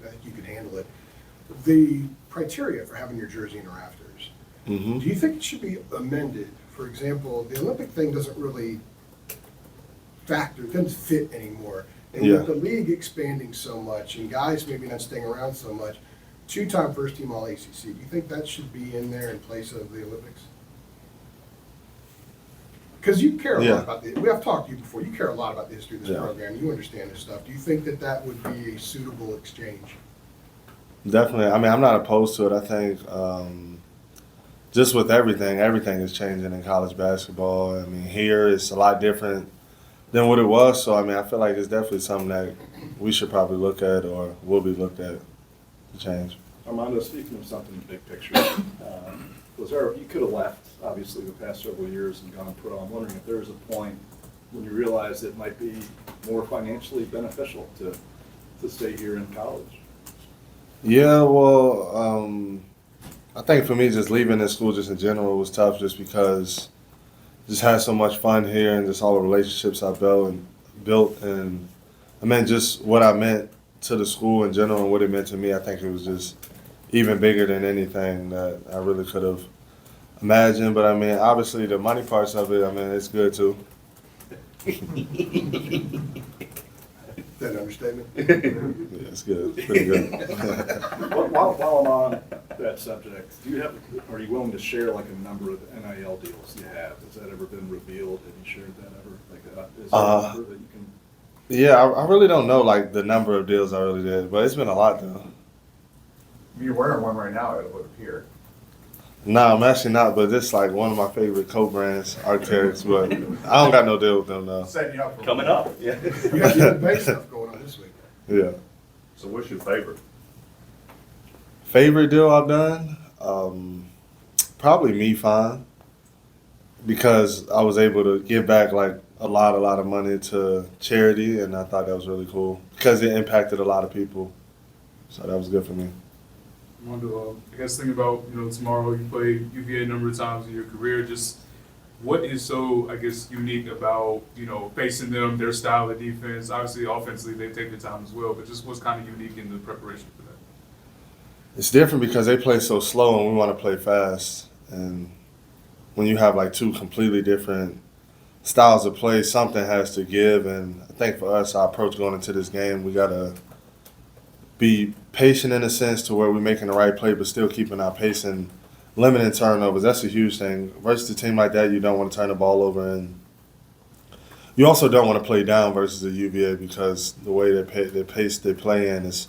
I think you could handle it. The criteria for having your jersey in the rafters, Mm-hmm. do you think it should be amended? For example, the Olympic thing doesn't really it doesn't fit anymore. And Yeah. with the league expanding so much and guys maybe not staying around so much, two-time first-team All-ACC, do you think that should be in there in place of the Olympics? Because you care a Yeah. lot about we have talked to you before, you care a lot about the history of this Yeah. program, you understand this stuff. Do you think that that would be a suitable exchange? Definitely. I mean, I'm not opposed to it. I think just with everything is changing in college basketball. I mean, here it's a lot different than what it was. So, I mean, I feel like it's definitely something that we should probably look at or will be looked at to change. Armando, speaking of something big picture, you could have left, obviously, the past several years and gone pro. I'm wondering if there was a point when you realized it might be more financially beneficial to stay here in college. Yeah, well, I think for me, just leaving this school just in general was tough just because just had so much fun here and just all the relationships I built and I meant just what I meant to the school in general and what it meant to me. I think it was just even bigger than anything that I really could have imagined. But I mean, obviously the money parts of it, I mean, it's good too. Is that an understatement? Yeah, it's good. It's pretty good. While I'm on that subject, are you willing to share like a number of NIL deals you have? Has that ever been revealed? Have you shared that ever? Is there a number that you can? Yeah, I really don't know like the number of deals I really did, but it's been a lot though. You're wearing one right now, it would appear. No, I'm actually not, but it's like one of my favorite coat brands, Arc'teryx, but I don't got no deal with them though. Setting you up for Coming up, yeah. You got the big stuff going on this week. Yeah. So what's your favorite? Favorite deal I've done? Probably Me Fine, because I was able to give back like a lot of money to charity, and I thought that was really cool because it impacted a lot of people. So that was good for me. I guess thinking about, tomorrow you play UVA a number of times in your career, just what is so, I guess, unique about, facing them, their style of defense? Obviously, offensively, they take their time as well, but just what's kind of unique in the preparation for that? It's different because they play so slow and we want to play fast. And when you have like two completely different styles of play, something has to give. And I think for us, our approach going into this game, we got to be patient in a sense to where we're making the right play, but still keeping our pace and limiting turnovers. That's a huge thing. Versus a team like that, you don't want to turn the ball over. And you also don't want to play down versus the UVA because the way they pace they play in is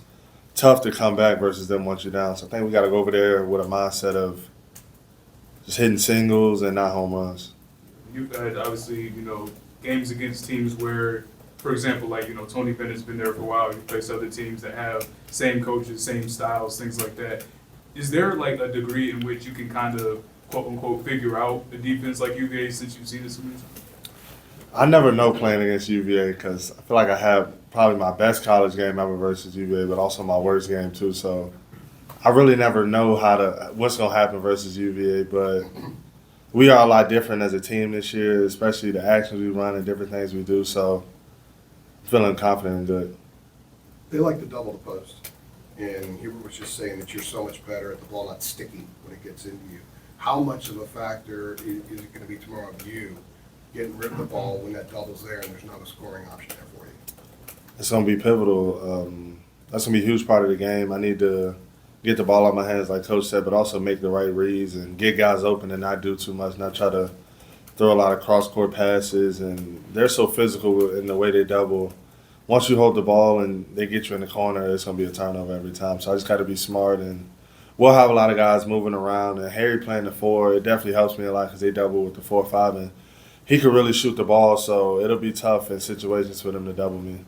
tough to come back versus them once you're down. So I think we got to go over there with a mindset of just hitting singles and not home runs. You've had, obviously, games against teams where, for example, like, Tony Bennett's been there for a while. You face other teams that have same coaches, same styles, things like that. Is there, like, a degree in which you can kind of, quote-unquote, figure out the defense like UVA since you've seen it so many times? I never know playing against UVA because I feel like I have probably my best college game ever versus UVA, but also my worst game too. So I really never know what's going to happen versus UVA, but we are a lot different as a team this year, especially the actions we run and different things we do. So I'm feeling confident and good. They like to double the post. And Hubert was just saying that you're so much better at the ball not sticking when it gets into you. How much of a factor is it going to be tomorrow of you getting rid of the ball when that double's there and there's not a scoring option there for you? It's going to be pivotal. That's going to be a huge part of the game. I need to get the ball out of my hands, like Coach said, but also make the right reads and get guys open and not do too much, not try to throw a lot of cross-court passes. And they're so physical in the way they double. Once you hold the ball and they get you in the corner, it's going to be a turnover every time. So I just got to be smart. And we'll have a lot of guys moving around. And Harry playing the 4, it definitely helps me a lot because they double with the 4-5. And he can really shoot the ball, so it'll be tough in situations for them to double me.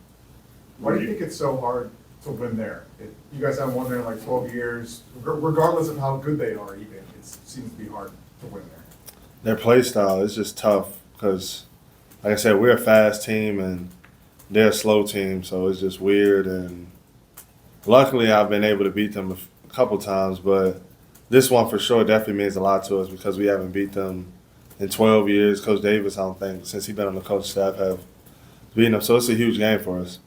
Why do you think it's so hard to win there? You guys haven't won there in like 12 years. Regardless of how good they are, even, it seems to be hard to win there. Their play style is just tough because, like I said, we're a fast team and they're a slow team, so it's just weird. And luckily, I've been able to beat them a couple times, but this one for sure definitely means a lot to us because we haven't beat them in 12 years. Coach Davis, I don't think, since he's been on the coach staff, have beaten them. So it's a huge game for us.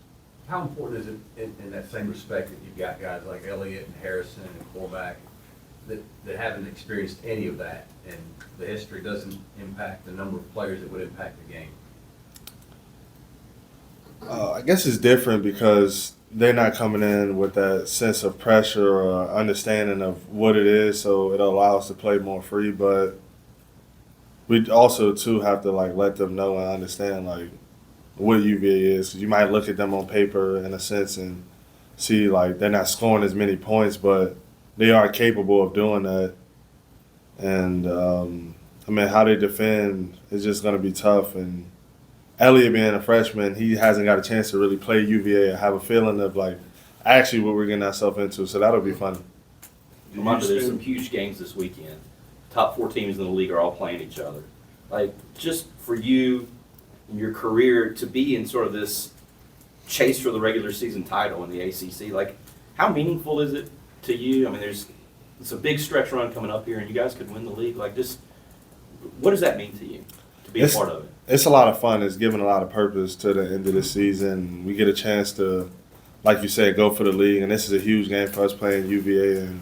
how important is it in that same respect that you've got guys like Elliott and Harrison and Cormack that haven't experienced any of that, and the history doesn't impact the number of players that would impact the game? I guess it's different because they're not coming in with that sense of pressure or understanding of what it is, so it'll allow us to play more free. But we also too have to like let them know and understand like what UVA is. 'Cause you might look at them on paper in a sense and see like they're not scoring as many points, but they are capable of doing that. And I mean, how they defend is just going to be tough. And Elliott being a freshman, he hasn't got a chance to really play UVA or have a feeling of like actually what we're getting ourselves into. So that'll be fun. Armando, there's some huge games this weekend. Top 4 teams in the league are all playing each other. Like, just for you in your career to be in sort of this chase for the regular season title in the ACC, like, how meaningful is it to you? I mean, it's a big stretch run coming up here, and you guys could win the league. Like, just what does that mean to you to be a part of it? It's a lot of fun. It's giving a lot of purpose to the end of the season. We get a chance to, like you said, go for the league, and this is a huge game for us playing UVA. And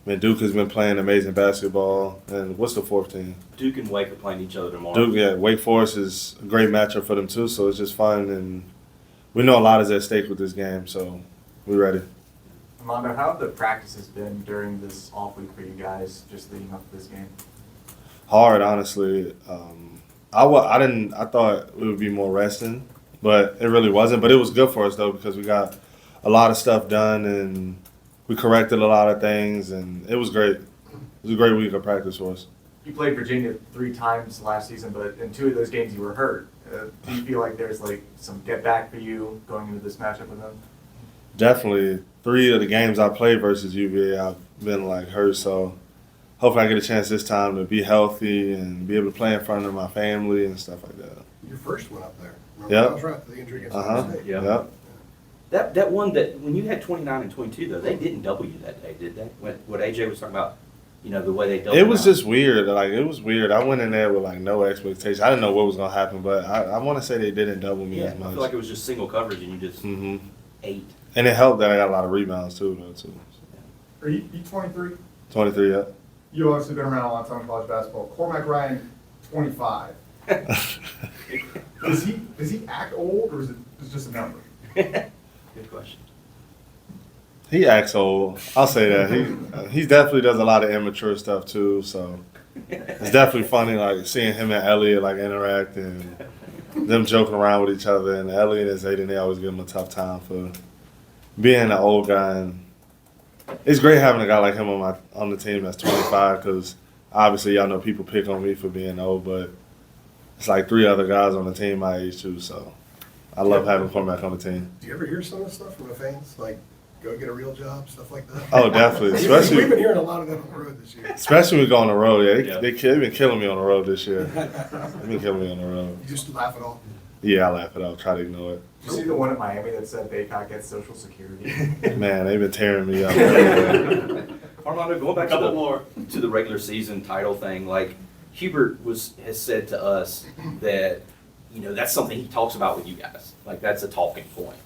I mean, Duke has been playing amazing basketball. And what's the 4th team? Duke and Wake are playing each other tomorrow. Duke, yeah. Wake Forest is a great matchup for them too. So it's just fun, and we know a lot is at stake with this game. So we're ready. Armando, how have the practices been during this off week for you guys, just leading up to this game? Hard, honestly. I thought it would be more resting, but it really wasn't. But it was good for us though because we got a lot of stuff done and we corrected a lot of things, and it was great. It was a great week of practice for us. You played Virginia 3 times last season, but in 2 of those games you were hurt. Do you feel like there's like some get back for you going into this matchup with them? Definitely. 3 of the games I played versus UVA, I've been like hurt. So hopefully I get a chance this time to be healthy and be able to play in front of my family and stuff like that. Your first one up there. Yep. That was right, the injury against Ohio State. Yep. That one that when you had 29 and 22 though, they didn't double you that day, did they? What AJ was talking about, you know, the way they doubled. It was out. just weird. Like it was weird. I went in there with like no expectation. I didn't know what was gonna happen, but I want to say they didn't double me Yeah, as much. I feel like it was just single coverage and you just ate. And it helped that I got a lot of rebounds too, though. Too. Are you 23? 23, yeah. You've obviously been around a long time in college basketball. Cormac Ryan, 25. Does he act old, or is it just a number? Good question. He acts old. I'll say that. He definitely does a lot of immature stuff too. So it's definitely funny, like seeing him and Elliott like interact and them joking around with each other. And Elliott and Zayden, they always give him a tough time for being an old guy. And it's great having a guy like him on the team that's 25 because obviously y'all know people pick on me for being old, but it's like 3 other guys on the team my age too. So I love having Cormac on the team. Do you ever hear some of the stuff from the fans? Like, go get a real job, stuff like that? Oh, definitely. We've Especially been hearing a lot of that on the road this year. especially when we go on the road. Yeah, Yeah. they've been killing me on the road this year. They've been killing me on the road. You just laugh it off. Yeah, I laugh it off. Try to ignore it. Did you see the one at Miami that said Bacot gets Social Security? Man, they've been tearing me up. Armando, going back to the regular season title thing, like Hubert has said to us that, you know, that's something he talks about with you guys. Like that's a talking point.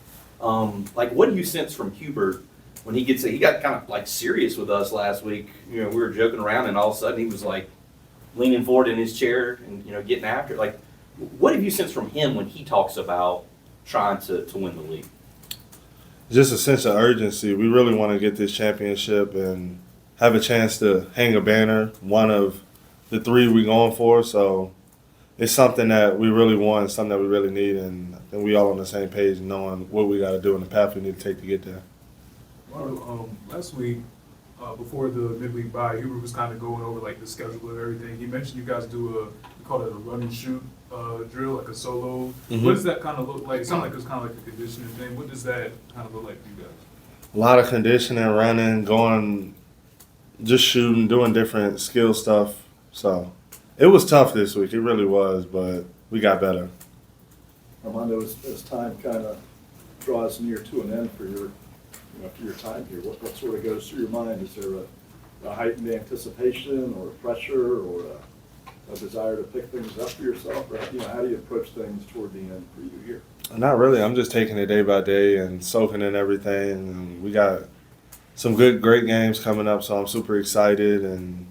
Like what do you sense from Hubert when he got kind of like serious with us last week? You know, we were joking around and all of a sudden he was like leaning forward in his chair and, you know, getting after it. Like what have you sensed from him when he talks about trying to win the league? Just a sense of urgency. We really want to get this championship and have a chance to hang a banner, one of the 3 we're going for. So it's something that we really want, something that we really need, and I think we all on the same page knowing what we got to do and the path we need to take to get there. Well, last week, before the midweek bye, Hubert was kind of going over like the schedule and everything. He mentioned you guys do we call it a run and shoot drill, like a solo. Mhm. What does that kind of look like? It sounds like it's kind of like a conditioning thing. What does that kind of look like for you guys? A lot of conditioning, running, going, just shooting, doing different skill stuff. So it was tough this week. It really was, but we got better. Armando, as time kind of draws near to an end for your time here, what sort of goes through your mind? Is there a heightened anticipation or a pressure or a desire to pick things up for yourself? Or, you know, how do you approach things toward the end for you here? Not really. I'm just taking it day by day and soaking in everything. And we got some great games coming up, so I'm super excited and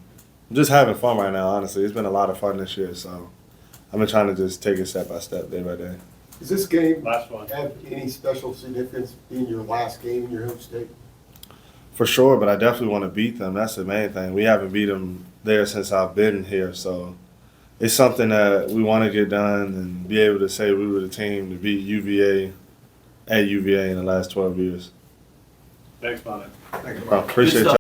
I'm just having fun right now. Honestly, it's been a lot of fun this year, so I've been trying to just take it step by step, day by day. Does this game Last one. have any special significance being your last game in your home state? For sure, but I definitely want to beat them. That's the main thing. We haven't beat them there since I've been here, so it's something that we want to get done and be able to say we were the team to beat UVA at UVA in the last 12 years. Thanks, Bonnet. Thank you. Well, appreciate Good you.